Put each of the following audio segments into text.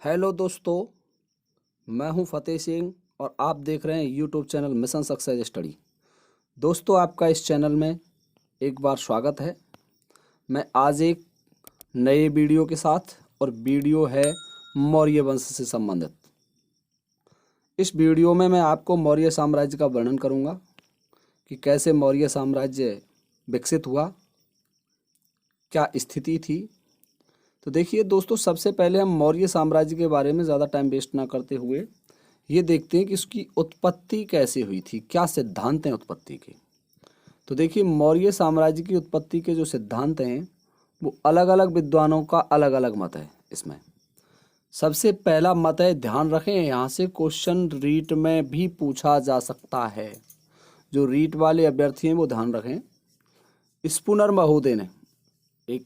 Hello दोस्तों, मैं हूं फतेह सिंह और आप देख रहे हैं YouTube channel mission success study. दोस्तों, आपका इस चैनल में एक बार स्वागत है। मैं आज एक नए वीडियो के साथ और वीडियो है मौर्य वंश से संबंधित। इस वीडियो में मैं आपको मौर्य साम्राज्य का वर्णन करूंगा कि कैसे मौर्य साम्राज्य विकसित हुआ, क्या स्थिति थी। तो देखिए दोस्तों, सबसे पहले हम मौर्य साम्राज्य के बारे में ज़्यादा टाइम वेस्ट ना करते हुए ये देखते हैं कि उसकी उत्पत्ति कैसे हुई थी, क्या सिद्धांत हैं उत्पत्ति के। तो देखिए, मौर्य साम्राज्य की उत्पत्ति के जो सिद्धांत हैं वो अलग अलग विद्वानों का अलग अलग मत है। इसमें सबसे पहला मत है, ध्यान रखें यहाँ से क्वेश्चन रीट में भी पूछा जा सकता है। जो रीट वाले अभ्यर्थी हैं वो ध्यान रखें। स्पूनर महोदय ने, एक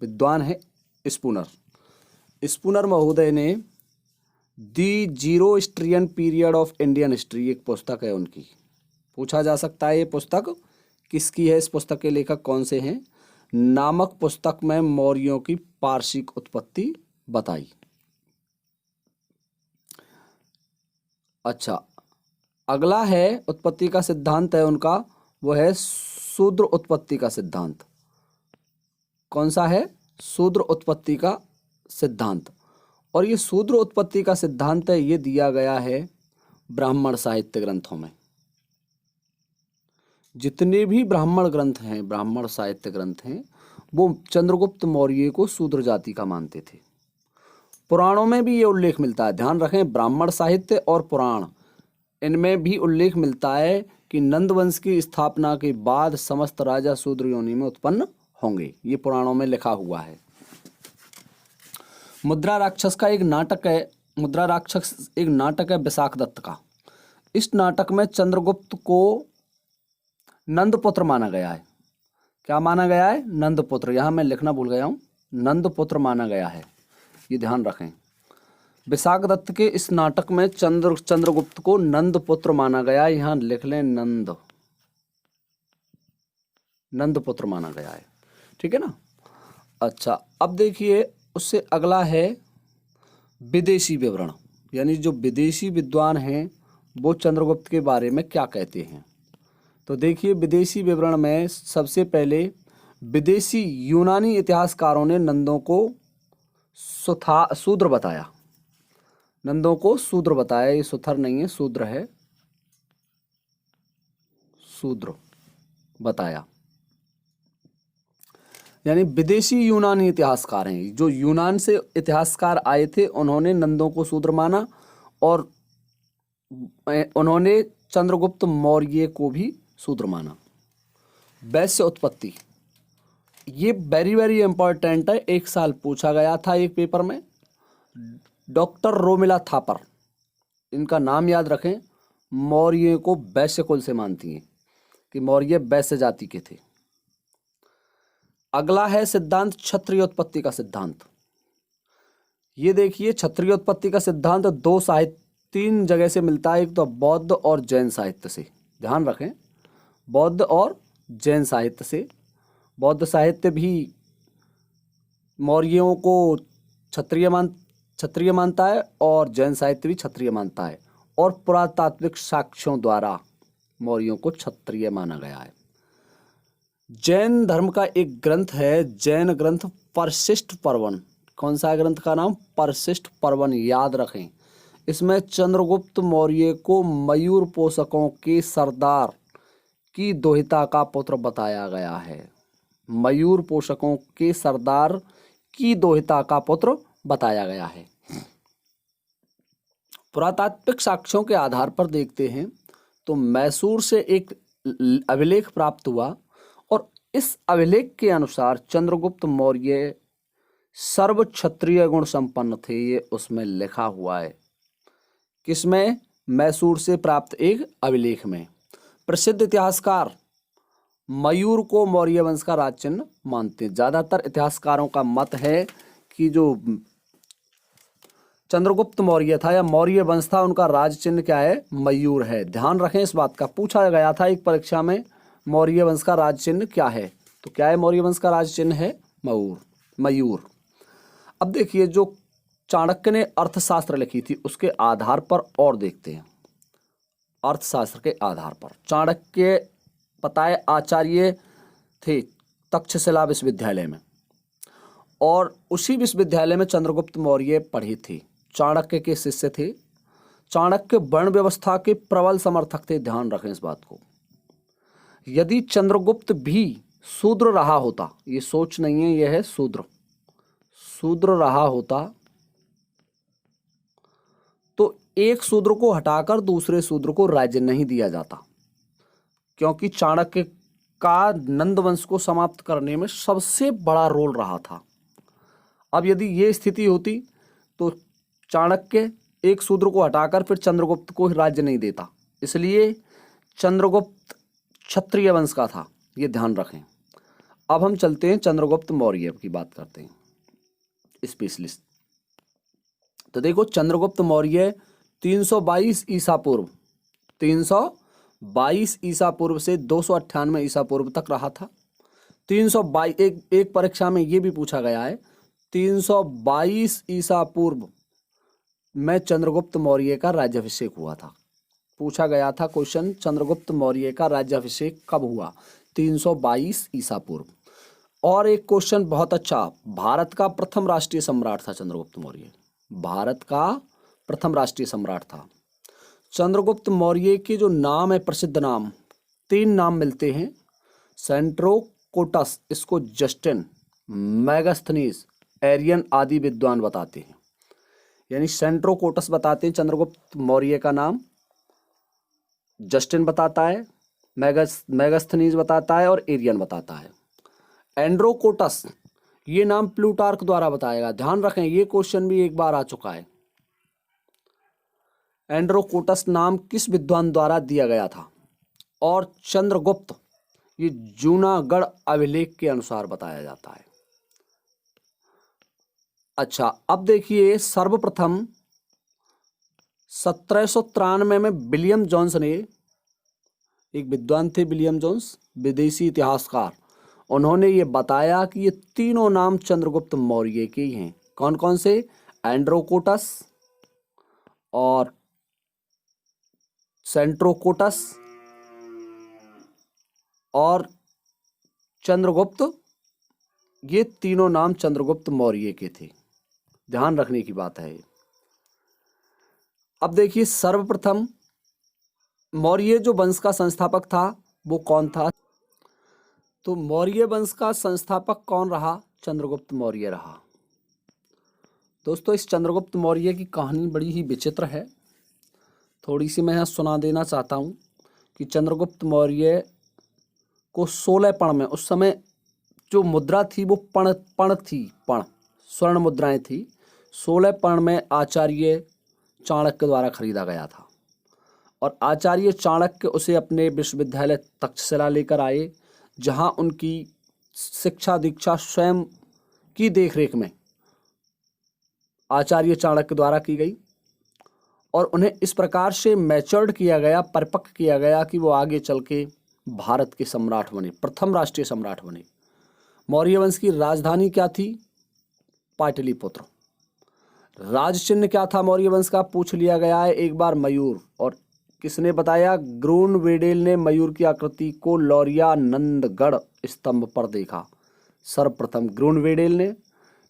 विद्वान है स्पूनर महोदय ने दी ज़ीरोस्ट्रियन पीरियड ऑफ इंडियन हिस्ट्री, एक पुस्तक है उनकी। पूछा जा सकता है ये पुस्तक किसकी है, इस पुस्तक के लेखक कौन से हैं नामक पुस्तक में मौर्यों की पार्शिक उत्पत्ति बताई। अच्छा, अगला है उत्पत्ति का सिद्धांत है उनका, वो है शूद्र उत्पत्ति का सिद्धांत। कौन सा है? शूद्र उत्पत्ति का सिद्धांत। और ये शूद्र उत्पत्ति का सिद्धांत है, ये दिया गया है ब्राह्मण साहित्य ग्रंथों में। जितने भी ब्राह्मण ग्रंथ हैं, ब्राह्मण साहित्य ग्रंथ हैं, वो चंद्रगुप्त मौर्य को शूद्र जाति का मानते थे। पुराणों में भी ये उल्लेख मिलता है, ध्यान रखें, ब्राह्मण साहित्य और पुराण, इनमें भी उल्लेख मिलता है कि नंद वंश की स्थापना के बाद समस्त राजा शूद्र योनि में उत्पन्न होंगे। ये पुराणों में लिखा हुआ है। मुद्रा राक्षस का एक नाटक है, मुद्रा राक्षस एक नाटक है विशाख दत्त का। इस नाटक में चंद्रगुप्त को नंदपुत्र माना गया है। क्या माना गया है? नंदपुत्र। यहाँ मैं लिखना भूल गया हूँ, नंदपुत्र माना गया है, ये ध्यान रखें। विशाख दत्त के इस नाटक में चंद्रगुप्त को नंदपुत्र माना गया है। यहाँ लिख लें, नंदपुत्र माना गया है, ठीक है ना। अच्छा, अब देखिए, उससे अगला है विदेशी विवरण, यानी जो विदेशी विद्वान हैं वो चंद्रगुप्त के बारे में क्या कहते हैं। तो देखिए, विदेशी विवरण में सबसे पहले विदेशी यूनानी इतिहासकारों ने नंदों को शूद्र बताया। नंदों को शूद्र बताया, ये सुथर नहीं है, शूद्र है, शूद्र बताया। यानी विदेशी यूनानी इतिहासकार हैं, जो यूनान से इतिहासकार आए थे, उन्होंने नंदों को शूद्र माना और उन्होंने चंद्रगुप्त मौर्य को भी शूद्र माना। वैश्य उत्पत्ति, ये वेरी वेरी इंपॉर्टेंट है, एक साल पूछा गया था एक पेपर में। डॉक्टर रोमिला थापर, इनका नाम याद रखें। मौर्य को वैश्य कुल से मानती हैं कि मौर्य वैश्य जाति के थे। अगला है सिद्धांत क्षत्रिय उत्पत्ति का सिद्धांत। ये देखिए, क्षत्रिय उत्पत्ति का सिद्धांत तीन जगह से मिलता है, एक तो बौद्ध और जैन साहित्य से। ध्यान रखें, बौद्ध और जैन साहित्य से। बौद्ध साहित्य भी मौर्यों को क्षत्रिय मानता है और जैन साहित्य भी क्षत्रिय मानता है, और पुरातात्विक साक्ष्यों द्वारा मौर्यों को क्षत्रिय माना गया है। जैन धर्म का एक ग्रंथ है, जैन ग्रंथ परशिष्ट पर्वन। कौन सा ग्रंथ का नाम? परशिष्ट पर्वन, याद रखें। इसमें चंद्रगुप्त मौर्य को मयूर पोषकों के सरदार की दोहिता का पुत्र बताया गया है। मयूर पोषकों के सरदार की दोहिता का पुत्र बताया गया है। पुरातात्विक साक्ष्यों के आधार पर देखते हैं तो मैसूर से एक अभिलेख प्राप्त हुआ, और इस अभिलेख के अनुसार चंद्रगुप्त मौर्य सर्व क्षत्रिय गुण संपन्न थे, ये उसमें लिखा हुआ है। किसमें? मैसूर से प्राप्त एक अभिलेख में। प्रसिद्ध इतिहासकार मयूर को मौर्य वंश का राज चिन्ह मानते हैं। ज्यादातर इतिहासकारों का मत है कि जो चंद्रगुप्त मौर्य था या मौर्य वंश था, उनका राज चिन्ह क्या है? मयूर है। ध्यान रखें इस बात का, पूछा गया था एक परीक्षा में, मौर्य वंश का राज चिन्ह क्या है? तो क्या है मौर्य वंश का राज चिन्ह? है मयूर। अब देखिए, जो चाणक्य ने अर्थशास्त्र लिखी थी, उसके आधार पर और देखते हैं। अर्थशास्त्र के आधार पर चाणक्य पता है आचार्य थे तक्षशिला विश्वविद्यालय में, और उसी विश्वविद्यालय में चंद्रगुप्त मौर्य पढ़े थे, चाणक्य के शिष्य थे। चाणक्य वर्ण व्यवस्था के प्रबल समर्थक थे, ध्यान रखें इस बात को। यदि चंद्रगुप्त भी शूद्र रहा होता, ये सोच नहीं है, यह है शूद्र, शूद्र रहा होता तो एक शूद्र को हटाकर दूसरे शूद्र को राज्य नहीं दिया जाता, क्योंकि चाणक्य का नंद वंश को समाप्त करने में सबसे बड़ा रोल रहा था। अब यदि ये स्थिति होती तो चाणक्य एक शूद्र को हटाकर फिर चंद्रगुप्त को राज्य नहीं देता, इसलिए चंद्रगुप्त क्षत्रिय वंश का था, ये ध्यान रखें। अब हम चलते हैं चंद्रगुप्त मौर्य की बात करते हैं, स्पेशलिस्ट। तो देखो चंद्रगुप्त मौर्य 322 ईसा पूर्व 322 ईसा पूर्व से 298 ईसा पूर्व तक रहा था। 322 एक परीक्षा में ये भी पूछा गया है, 322 ईसा पूर्व में चंद्रगुप्त मौर्य का राज्याभिषेक हुआ था। पूछा गया था क्वेश्चन, चंद्रगुप्त मौर्य का राज्याभिषेक कब हुआ? 322 ईसा पूर्व। और एक क्वेश्चन बहुत अच्छा, भारत का प्रथम राष्ट्रीय सम्राट था चंद्रगुप्त मौर्य, भारत का प्रथम राष्ट्रीय सम्राट था। चंद्रगुप्त मौर्य के जो नाम है, प्रसिद्ध नाम, 3 नाम मिलते हैं। सेंट्रोकोटस, इसको जस्टिन, मेगास्थनीज, एरियन आदि विद्वान बताते हैं। यानी सेंट्रोकोटस बताते हैं चंद्रगुप्त मौर्य का नाम, जस्टिन बताता है, मेगास्थनीज बताता है और एरियन बताता है। एंड्रोकोटस ये नाम प्लूटार्क द्वारा बताएगा, ध्यान रखें, ये क्वेश्चन भी एक बार आ चुका है। एंड्रोकोटस नाम किस विद्वान द्वारा दिया गया था? और चंद्रगुप्त ये जूनागढ़ अभिलेख के अनुसार बताया जाता है। अच्छा, अब देखिए सर्वप्रथम 1793 में विलियम जोन्स ने, एक विद्वान थे विलियम जोन्स, विदेशी इतिहासकार, उन्होंने ये बताया कि ये तीनों नाम चंद्रगुप्त मौर्य के ही हैं। कौन कौन से? एंड्रोकोटस और सेंट्रोकोटस और चंद्रगुप्त, ये तीनों नाम चंद्रगुप्त मौर्य के थे, ध्यान रखने की बात है। अब देखिए सर्वप्रथम मौर्य जो वंश का संस्थापक था वो कौन था? तो मौर्य वंश का संस्थापक कौन रहा? चंद्रगुप्त मौर्य रहा। दोस्तों इस चंद्रगुप्त मौर्य की कहानी बड़ी ही विचित्र है, थोड़ी सी मैं यहाँ सुना देना चाहता हूँ कि चंद्रगुप्त मौर्य को 16 पण में, उस समय जो मुद्रा थी वो पण थी, पण स्वर्ण मुद्राएं थी, 16 पण में आचार्य चाणक्य द्वारा खरीदा गया था। और आचार्य चाणक्य उसे अपने विश्वविद्यालय तक्षशिला लेकर आए, जहां उनकी शिक्षा दीक्षा स्वयं की देखरेख में आचार्य चाणक्य द्वारा की गई, और उन्हें इस प्रकार से मैच्योर्ड किया गया, परिपक्व किया गया कि वो आगे चल के भारत के सम्राट बने, प्रथम राष्ट्रीय सम्राट बने। मौर्य वंश की राजधानी क्या थी? पाटलिपुत्र। राज चिन्ह क्या था मौर्य वंश का? पूछ लिया गया है एक बार, मयूर। और किसने बताया? ग्रूनवेडेल ने मयूर की आकृति को लौरियानंदगढ़ स्तंभ पर देखा। सर्वप्रथम ग्रूनवेडेल ने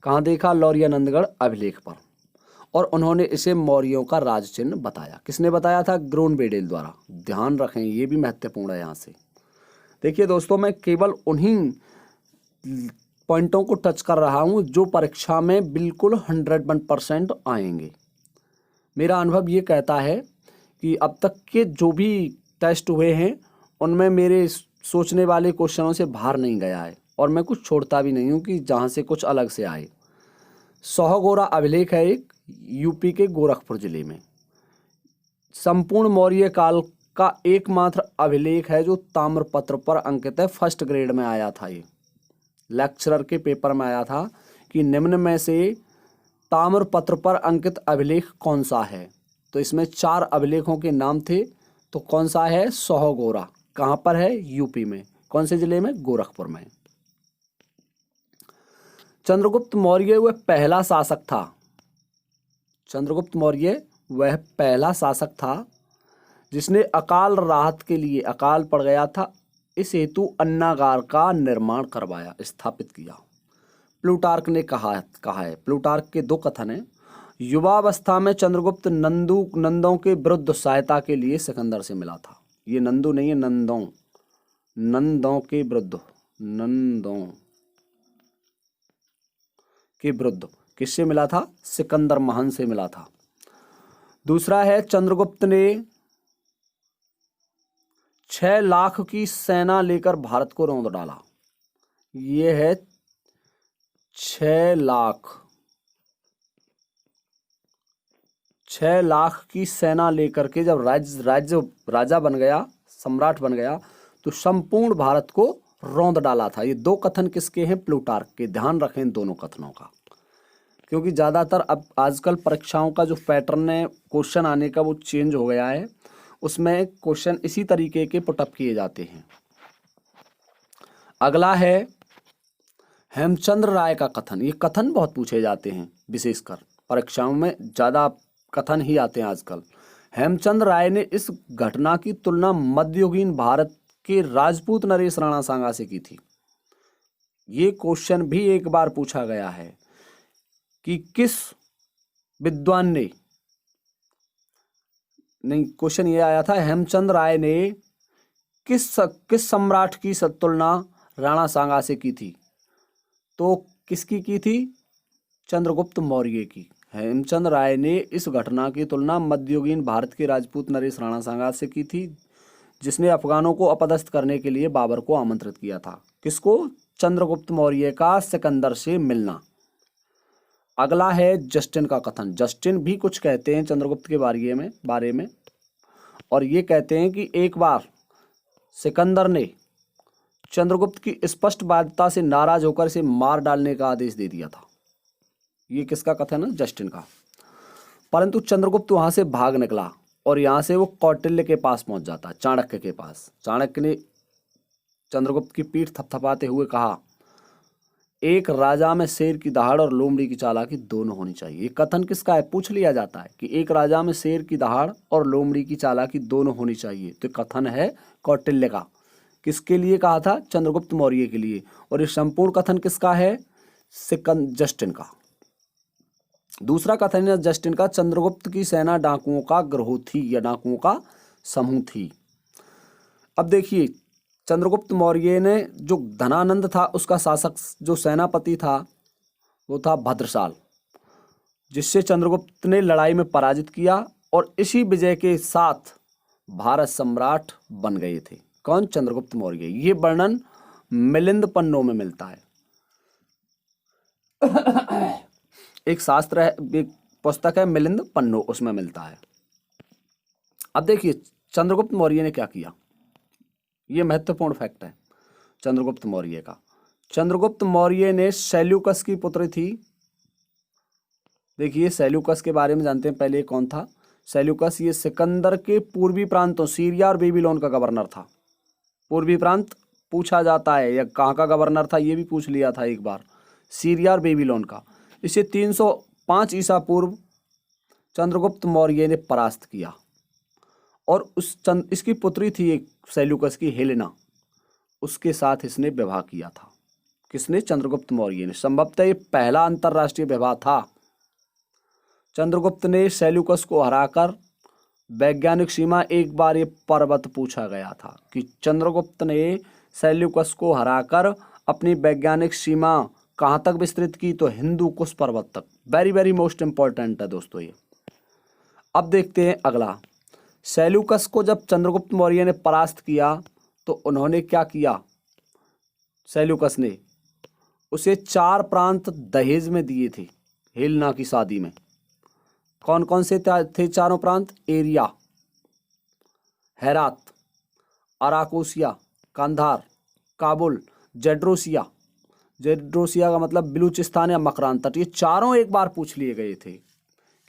कहाँ देखा? लौरियानंदगढ़ अभिलेख पर, और उन्होंने इसे मौर्यों का राज चिन्ह बताया। किसने बताया था? ग्रूनवेडेल द्वारा। ध्यान रखें, ये भी महत्वपूर्ण है यहाँ से। देखिए दोस्तों, मैं केवल उन्हीं पॉइंटों को टच कर रहा हूँ जो परीक्षा में बिल्कुल 101% आएंगे। मेरा अनुभव ये कहता है कि अब तक के जो भी टेस्ट हुए हैं उनमें मेरे सोचने वाले क्वेश्चनों से बाहर नहीं गया है, और मैं कुछ छोड़ता भी नहीं हूँ कि जहाँ से कुछ अलग से आए। सोहगोरा अभिलेख है एक, यूपी के गोरखपुर जिले में। संपूर्ण मौर्य काल का एकमात्र अभिलेख है जो ताम्रपत्र पर अंकित है, फर्स्ट ग्रेड में आया था। ये लेक्चरर के पेपर में आया था कि निम्न में से ताम्रपत्र पर अंकित अभिलेख कौन सा है। तो इसमें 4 अभिलेखों के नाम थे, तो कौन सा है? सोहगोरा। कहाँ पर है? यूपी में। कौन से जिले में? गोरखपुर में। चंद्रगुप्त मौर्य वह पहला शासक था चंद्रगुप्त मौर्य वह पहला शासक था जिसने अकाल राहत के लिए, अकाल पड़ गया था, इस हेतु अन्नागार का निर्माण करवाया, स्थापित किया। प्लूटार्क ने कहा है, प्लूटार्क के दो कथन हैं। युवावस्था में चंद्रगुप्त नंदों के विरुद्ध सहायता के लिए सिकंदर से मिला था। ये नंदू नहीं है, नंदों के विरुद्ध, नंदों के विरुद्ध किससे मिला था? सिकंदर महान से मिला था। दूसरा है, चंद्रगुप्त ने 6 लाख की सेना लेकर भारत को रौंद डाला। ये है 6 लाख की सेना लेकर के जब राजा बन गया, सम्राट बन गया, तो संपूर्ण भारत को रौंद डाला था। ये दो कथन किसके हैं? प्लूटार्क के। ध्यान रखें इन दोनों कथनों का, क्योंकि ज़्यादातर अब आजकल परीक्षाओं का जो पैटर्न है क्वेश्चन आने का वो चेंज हो गया है, उसमें क्वेश्चन इसी तरीके के पुटअप किए जाते हैं। अगला है हेमचंद्र राय का कथन। ये कथन बहुत पूछे जाते हैं, विशेषकर परीक्षाओं में ज़्यादा कथन ही आते हैं आजकल। हेमचंद्र राय ने इस घटना की तुलना मध्ययुगीन भारत के राजपूत नरेश राणा सांगा से की थी। ये क्वेश्चन भी एक बार पूछा गया है कि किस विद्वान ने, नहीं, क्वेश्चन ये आया था हेमचंद्र राय ने किस सम्राट की तुलना राणा सांगा से की थी? तो किसकी की थी? चंद्रगुप्त मौर्य की। हेमचंद्र राय ने इस घटना की तुलना मध्ययुगीन भारत के राजपूत नरेश राणा सांगा से की थी, जिसने अफगानों को अपदस्थ करने के लिए बाबर को आमंत्रित किया था। किसको? चंद्रगुप्त मौर्य का सिकंदर से मिलना। अगला है जस्टिन का कथन। जस्टिन भी कुछ कहते हैं चंद्रगुप्त के बारे में, और ये कहते हैं कि एक बार सिकंदर ने चंद्रगुप्त की स्पष्ट बाध्यता से नाराज होकर इसे मार डालने का आदेश दे दिया था। ये किसका कथन है? जस्टिन का। परंतु चंद्रगुप्त वहां से भाग निकला और यहां से वो कौटिल्य के पास पहुंच जाता है, चाणक्य के पास। चाणक्य ने चंद्रगुप्त की पीठ थपथपाते हुए कहा, एक राजा में शेर की दहाड़ और लोमड़ी की चालाकी दोनों होनी चाहिए। ये कथन किसका है? पूछ लिया जाता है कि एक राजा में शेर की दहाड़ और लोमड़ी की चालाकी दोनों होनी चाहिए। तो कथन है कौटिल्य का। किसके लिए कहा था? चंद्रगुप्त मौर्य के लिए। और ये संपूर्ण कथन किसका है? जस्टिन का। दूसरा कथन है जस्टिन का, चंद्रगुप्त की सेना डाकुओं का गिरोह थी या डाकुओं का समूह थी। अब देखिए, चंद्रगुप्त मौर्य ने जो धनानंद था उसका शासक, जो सेनापति था, वो था भद्रशाल, जिससे चंद्रगुप्त ने लड़ाई में पराजित किया और इसी विजय के साथ भारत सम्राट बन गए थे। कौन? चंद्रगुप्त मौर्य। ये वर्णन मिलिंद पन्नों में मिलता है। एक शास्त्र है, एक पुस्तक है मिलिंद पन्नो, उसमें मिलता है। अब देखिए चंद्रगुप्त मौर्य ने क्या किया, ये महत्वपूर्ण फैक्ट है चंद्रगुप्त मौर्य का। चंद्रगुप्त मौर्य ने सेल्यूकस की पुत्री थी। देखिए सेल्यूकस के बारे में जानते हैं पहले कौन था। सेल्यूकस ये सिकंदर के पूर्वी प्रांतों सीरिया और बेबीलोन का गवर्नर था। पूर्वी प्रांत पूछा जाता है, या कहाँ का गवर्नर था ये भी पूछ लिया था एक बार, सीरिया और बेबीलोन का। इसे 305 ईसा पूर्व चंद्रगुप्त मौर्य ने परास्त किया और इसकी पुत्री थी एक सेल्यूकस की, हेलेना, उसके साथ इसने विवाह किया था। किसने? चंद्रगुप्त मौर्य ने। संभवतः ये पहला अंतरराष्ट्रीय विवाह था। चंद्रगुप्त ने सेल्यूकस को हराकर वैज्ञानिक सीमा, एक बार ये पर्वत पूछा गया था कि चंद्रगुप्त ने सेल्यूकस को हराकर अपनी वैज्ञानिक सीमा कहाँ तक विस्तृत की? तो हिंदू कुश पर्वत तक। वेरी वेरी मोस्ट इंपॉर्टेंट है दोस्तों ये। अब देखते हैं अगला। सेल्यूकस को जब चंद्रगुप्त मौर्य ने परास्त किया तो उन्होंने क्या किया? सेल्यूकस ने उसे 4 प्रांत दहेज में दिए थे हेलेना की शादी में। कौन कौन से थे चारों प्रांत? Area, Herat, Arachosia, Kandahar, Kabul, Gedrosia. Gedrosia का मतलब बलूचिस्तान या मकरान तट। ये चारों एक बार पूछ लिए गए थे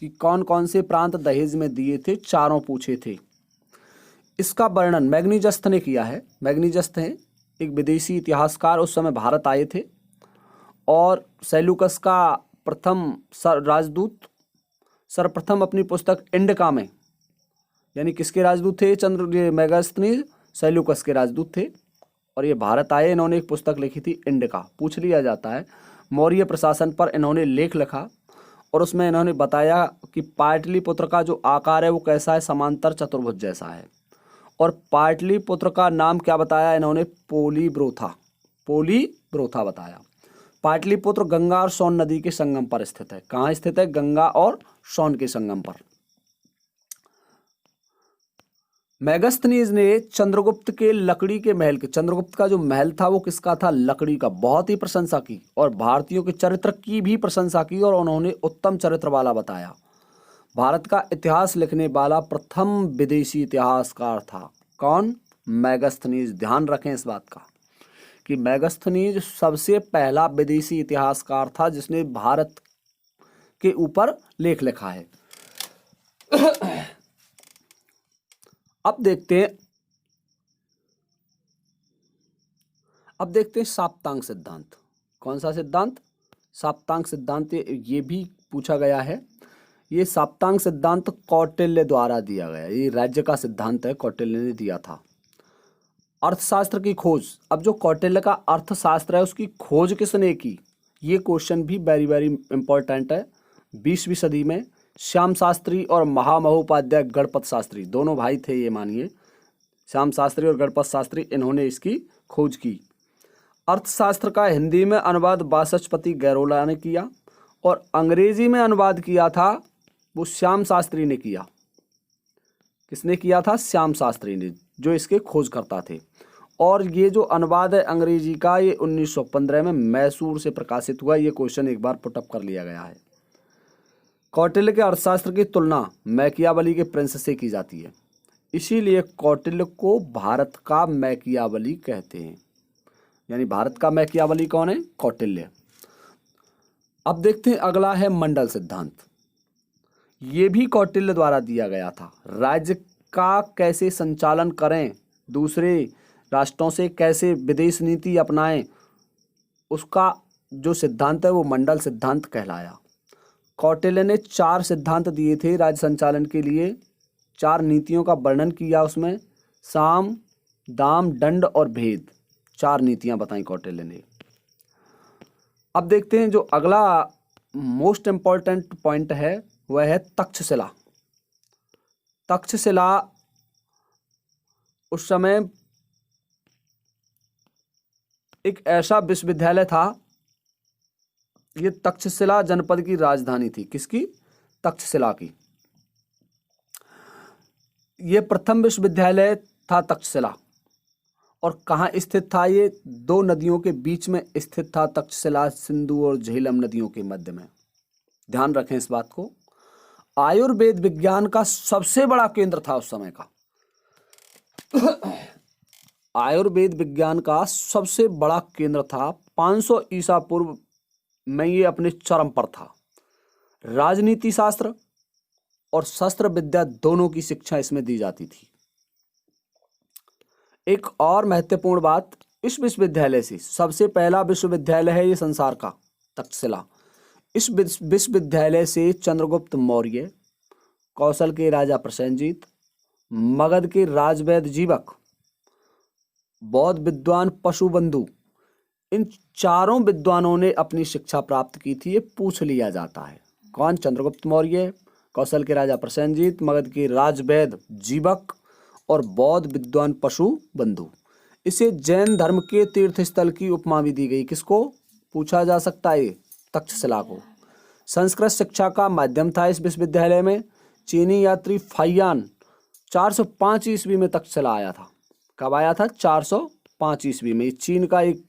कि कौन कौन से प्रांत दहेज में दिए थे, चारों पूछे थे। इसका वर्णन मैग्नीजस्थ ने किया है। मैग्नीजस्थ हैं एक विदेशी इतिहासकार, उस समय भारत आए थे और सेल्यूकस का प्रथम राजदूत सर्वप्रथम अपनी पुस्तक इंडिका में, यानी किसके राजदूत थे ये मेगास्थनीज? सेल्यूकस के राजदूत थे और ये भारत आए, इन्होंने एक पुस्तक लिखी थी इंडिका। पूछ लिया जाता है, मौर्य प्रशासन पर इन्होंने लेख लिखा और उसमें इन्होंने बताया कि पाटलिपुत्र का जो आकार है वो कैसा है, समांतर चतुर्भुज जैसा है। और पाटलिपुत्र का नाम क्या बताया इन्होंने? पोलीब्रोथा, पोलीब्रोथा बताया। पाटलिपुत्र गंगा और सोन नदी के संगम पर स्थित है। कहाँ स्थित है? गंगा और सोन के संगम पर। मेगास्थनीज ने चंद्रगुप्त के लकड़ी के महल के, चंद्रगुप्त का जो महल था वो किसका था? लकड़ी का। बहुत ही प्रशंसा की और भारतीयों के चरित्र की भी प्रशंसा की और उन्होंने उत्तम चरित्र वाला बताया। भारत का इतिहास लिखने वाला प्रथम विदेशी इतिहासकार था। कौन? मेगास्थनीज। ध्यान रखें इस बात का कि मेगास्थनीज सबसे पहला विदेशी इतिहासकार था जिसने भारत के ऊपर लेख लिखा है। अब देखते हैं साप्तांग सिद्धांत। कौन सा सिद्धांत? साप्तांग सिद्धांत। ये भी पूछा गया है। ये साप्तांग सिद्धांत कौटिल्य द्वारा दिया गया, ये राज्य का सिद्धांत है, कौटिल्य ने दिया था। अर्थशास्त्र की खोज। अब जो कौटिल्य का अर्थशास्त्र है उसकी खोज किसने की? ये क्वेश्चन भी वेरी वेरी इंपॉर्टेंट है। 20वीं सदी में श्याम शास्त्री और महामहोपाध्याय गणपत शास्त्री, दोनों भाई थे ये मानिए, श्याम शास्त्री और गणपत शास्त्री, इन्होंने इसकी खोज की। अर्थशास्त्र का हिंदी में अनुवाद वाचस्पति गैरोला ने किया और अंग्रेजी में अनुवाद किया था वो श्याम शास्त्री ने किया। किसने किया था? श्याम शास्त्री ने, जो इसके खोजकर्ता थे। और ये जो अनुवाद है अंग्रेजी का, ये 1915 में मैसूर से प्रकाशित हुआ। ये क्वेश्चन एक बार पुटअप कर लिया गया है। कौटिल्य के अर्थशास्त्र की तुलना मैकियावली के प्रिंस से की जाती है, इसीलिए कौटिल्य को भारत का मैकियावली कहते हैं। यानी भारत का मैकियावली कौन है? कौटिल्य। अब देखते हैं अगला है मंडल सिद्धांत। ये भी कौटिल्य द्वारा दिया गया था। राज्य का कैसे संचालन करें, दूसरे राष्ट्रों से कैसे विदेश नीति अपनाएं, उसका जो सिद्धांत है वो मंडल सिद्धांत कहलाया। कौटिल्य ने 4 सिद्धांत दिए थे राज्य संचालन के लिए, 4 नीतियों का वर्णन किया उसमें, साम, दाम, दंड और भेद, 4 नीतियां बताई कौटिल्य ने। अब देखते हैं जो अगला मोस्ट इंपॉर्टेंट पॉइंट है वह है तक्षशिला। तक्षशिला उस समय एक ऐसा विश्वविद्यालय था, ये तक्षशिला जनपद की राजधानी थी। किसकी? तक्षशिला की। ये प्रथम विश्वविद्यालय था तक्षशिला। और कहाँ स्थित था ये? 2 नदियों के बीच में स्थित था तक्षशिला, सिंधु और झेलम नदियों के मध्य में। ध्यान रखें इस बात को। आयुर्वेद विज्ञान का सबसे बड़ा केंद्र था उस समय का। आयुर्वेद विज्ञान का सबसे बड़ा केंद्र था। 500 ईसा पूर्व में ये अपने चरम पर था। राजनीति शास्त्र और शस्त्र विद्या दोनों की शिक्षा इसमें दी जाती थी। एक और महत्वपूर्ण बात, इस विश्वविद्यालय से सबसे पहला विश्वविद्यालय है ये संसार का, तक्षशिला। इस विश्वविद्यालय से चंद्रगुप्त मौर्य, कौशल के राजा प्रसेनजीत, मगध के राजवैद्य जीवक, बौद्ध विद्वान पशुबंधु, इन चारों विद्वानों ने अपनी शिक्षा प्राप्त की थी। ये पूछ लिया जाता है। कौन? चंद्रगुप्त मौर्य, कौशल के राजा प्रसेनजीत, मगध के राजवैद्य जीवक और बौद्ध विद्वान पशुबंधु। इसे जैन धर्म के तीर्थ स्थल की उपमा भी दी गई। किसको पूछा जा सकता है? तक्षशिला को। संस्कृत शिक्षा का माध्यम था इस विश्वविद्यालय में। चीनी यात्री फाहियान 405 ईस्वी में तक्षशिला आया था। कब आया था? 405 ईस्वी में। चीन का एक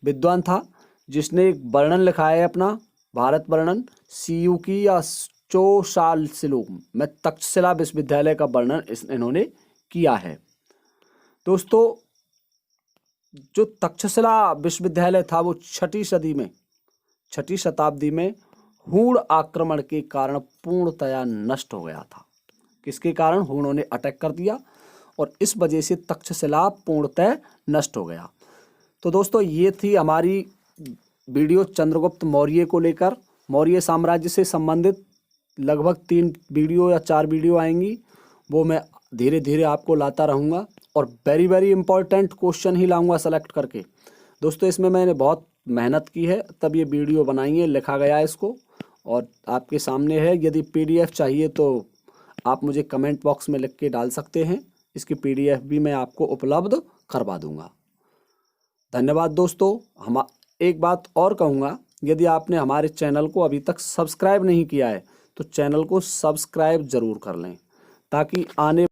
विद्वान था जिसने एक वर्णन लिखा है अपना, भारत वर्णन, सीयूकी या चोशाल सिलुक में तक्षशिला विश्वविद्यालय का वर्णन इन्होंने किया है। दोस्तों, जो तक्षशिला विश्वविद्यालय था वो 6ठी शताब्दी में हूण आक्रमण के कारण पूर्णतया नष्ट हो गया था। किसके कारण? हूणों ने अटैक कर दिया और इस वजह से तक्षशिला पूर्णतः नष्ट हो गया। तो दोस्तों, ये थी हमारी वीडियो चंद्रगुप्त मौर्य को लेकर, मौर्य साम्राज्य से संबंधित लगभग 3 वीडियो या 4 वीडियो आएंगी, वो मैं धीरे धीरे आपको लाता रहूँगा और वेरी वेरी इंपॉर्टेंट क्वेश्चन ही लाऊंगा सेलेक्ट करके। दोस्तों इसमें मैंने बहुत मेहनत की है, तब ये वीडियो बनाई है, लिखा गया है इसको और आपके सामने है। यदि पीडीएफ चाहिए तो आप मुझे कमेंट बॉक्स में लिख के डाल सकते हैं, इसकी पीडीएफ भी मैं आपको उपलब्ध करवा दूंगा। धन्यवाद दोस्तों। हम एक बात और कहूँगा, यदि आपने हमारे चैनल को अभी तक सब्सक्राइब नहीं किया है तो चैनल को सब्सक्राइब ज़रूर कर लें, ताकि आने